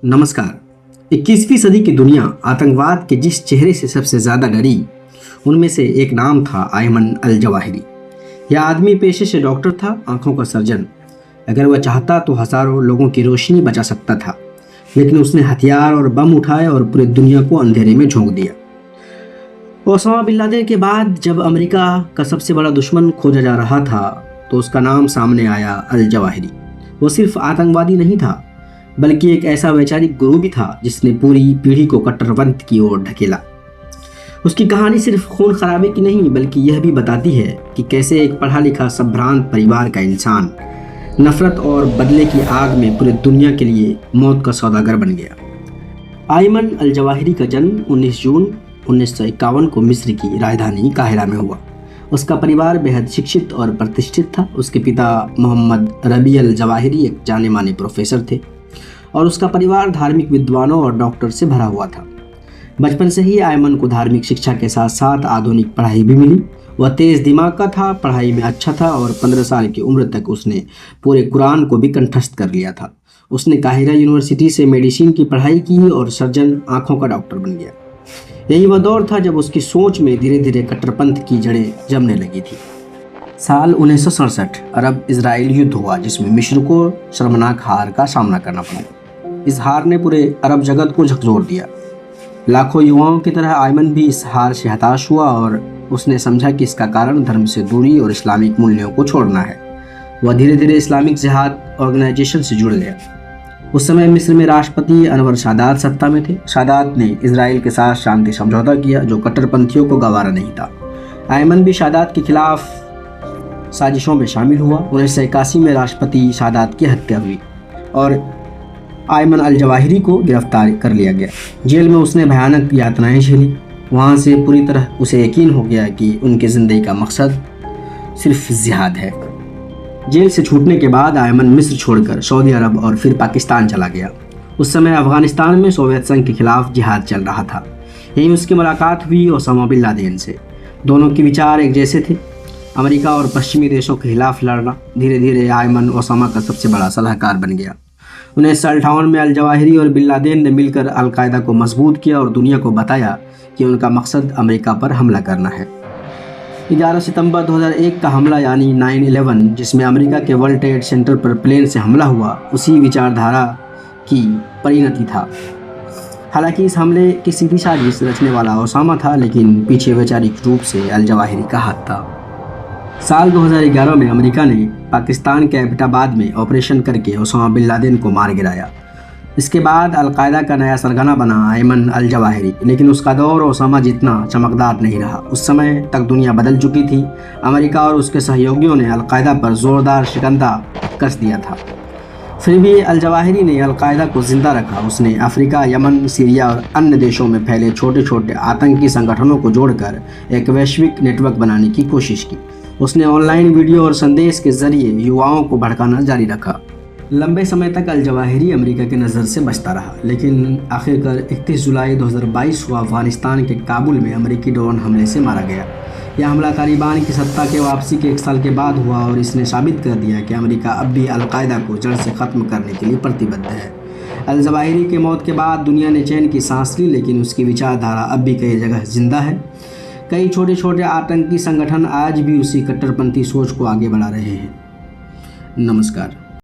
नमस्कार। 21वीं सदी की दुनिया आतंकवाद के जिस चेहरे से सबसे ज़्यादा डरी उनमें से एक नाम था अयमन अल जवाहिरी। यह आदमी पेशे से डॉक्टर था, आंखों का सर्जन। अगर वह चाहता तो हज़ारों लोगों की रोशनी बचा सकता था, लेकिन उसने हथियार और बम उठाए और पूरी दुनिया को अंधेरे में झोंक दिया। ओसामा बिन लादेन के बाद जब अमेरिका का सबसे बड़ा दुश्मन खोजा जा रहा था तो उसका नाम सामने आया, अल जवाहिरी। वो सिर्फ आतंकवादी नहीं था, बल्कि एक ऐसा वैचारिक गुरु भी था जिसने पूरी पीढ़ी को कट्टरपंथ की ओर ढकेला। उसकी कहानी सिर्फ खून खराबे की नहीं, बल्कि यह भी बताती है कि कैसे एक पढ़ा लिखा संभ्रांत परिवार का इंसान नफरत और बदले की आग में पूरी दुनिया के लिए मौत का सौदागर बन गया। अयमन अल जवाहिरी का जन्म 19 जून 1951 को मिस्र की राजधानी काहिरा में हुआ। उसका परिवार बेहद शिक्षित और प्रतिष्ठित था। उसके पिता मोहम्मद रबी अल जवाहिरी एक जाने माने प्रोफेसर थे और उसका परिवार धार्मिक विद्वानों और डॉक्टर से भरा हुआ था। बचपन से ही अयमन को धार्मिक शिक्षा के साथ साथ आधुनिक पढ़ाई भी मिली। वह तेज़ दिमाग का था, पढ़ाई में अच्छा था और 15 साल की उम्र तक उसने पूरे कुरान को भी कंठस्थ कर लिया था। उसने काहिरा यूनिवर्सिटी से मेडिसिन की पढ़ाई की और सर्जन, आँखों का डॉक्टर बन गया। यही वह दौर था जब उसकी सोच में धीरे धीरे कट्टरपंथ की जड़ें जमने लगी थी। साल 1967 अरब इजराइल युद्ध हुआ, जिसमें मिस्र को शर्मनाक हार का सामना करना पड़ा। इस हार ने पूरे अरब जगत को झकझोर दिया। लाखों युवाओं की तरह अयमन भी इस हार से हताश हुआ और उसने समझा कि इसका कारण धर्म से दूरी और इस्लामिक मूल्यों को छोड़ना है। वह धीरे धीरे इस्लामिक जिहाद ऑर्गेनाइजेशन से जुड़ गया। उस समय मिस्र में राष्ट्रपति अनवर सादात सत्ता में थे। सादात ने इजराइल के साथ शांति समझौता किया, जो कट्टरपंथियों को गवारा नहीं था। अयमन भी सादात के खिलाफ साजिशों में शामिल हुआ। 1981 में राष्ट्रपति सादात की हत्या हुई और अयमन अल जवाहिरी को गिरफ्तार कर लिया गया। जेल में उसने भयानक यातनाएं झेली। वहाँ से पूरी तरह उसे यकीन हो गया कि उनकी ज़िंदगी का मकसद सिर्फ जिहाद है। जेल से छूटने के बाद अयमन मिस्र छोड़कर सऊदी अरब और फिर पाकिस्तान चला गया। उस समय अफगानिस्तान में सोवियत संघ के खिलाफ जिहाद चल रहा था। यहीं उसकी मुलाकात हुई ओसामा बिन लादेन से। दोनों के विचार एक जैसे थे, अमेरिका और पश्चिमी देशों के खिलाफ लड़ना। धीरे धीरे अयमन ओसामा का सबसे बड़ा सलाहकार बन गया। 1958 में अल जवाहिरी और बिन लादेन ने मिलकर अल-कायदा को मजबूत किया और दुनिया को बताया कि उनका मकसद अमेरिका पर हमला करना है। 11 सितंबर 2001 का हमला यानी 9/11, जिसमें अमेरिका के वर्ल्ड ट्रेड सेंटर पर प्लेन से हमला हुआ, उसी विचारधारा की परिणति था। हालांकि इस हमले की सीधी साजिश रचने वाला ओसामा था, लेकिन पीछे वैचारिक रूप से अल जवाहिरी का हाथ था। साल 2011 में अमेरिका ने पाकिस्तान के एबटाबाद में ऑपरेशन करके ओसामा बिन लादेन को मार गिराया। इसके बाद अल-कायदा का नया सरगना बना अयमन अल जवाहिरी, लेकिन उसका दौर ओसामा जितना चमकदार नहीं रहा। उस समय तक दुनिया बदल चुकी थी। अमेरिका और उसके सहयोगियों ने अल-कायदा पर ज़ोरदार शिकंजा कस दिया था। फिर भी अल जवाहिरी ने अल-कायदा को जिंदा रखा। उसने अफ्रीका, यमन, सीरिया और अन्य देशों में फैले छोटे छोटे आतंकी संगठनों को जोड़कर एक वैश्विक नेटवर्क बनाने की कोशिश की। उसने ऑनलाइन वीडियो और संदेश के जरिए युवाओं को भड़काना जारी रखा। लंबे समय तक अल जवाहिरी अमेरिका की नज़र से बचता रहा, लेकिन आखिरकार 31 जुलाई 2022 को अफगानिस्तान के काबुल में अमेरिकी ड्रोन हमले से मारा गया। यह हमला तालिबान की सत्ता के वापसी के 1 साल के बाद हुआ और इसने साबित कर दिया कि अमेरिका अब भी अल-कायदा को जड़ से ख़त्म करने के लिए प्रतिबद्ध है। अल जवाहिरी के मौत के बाद दुनिया ने चैन की सांस ली, लेकिन उसकी विचारधारा अब भी कई जगह जिंदा है। कई छोटे छोटे आतंकी संगठन आज भी उसी कट्टरपंथी सोच को आगे बढ़ा रहे हैं। नमस्कार।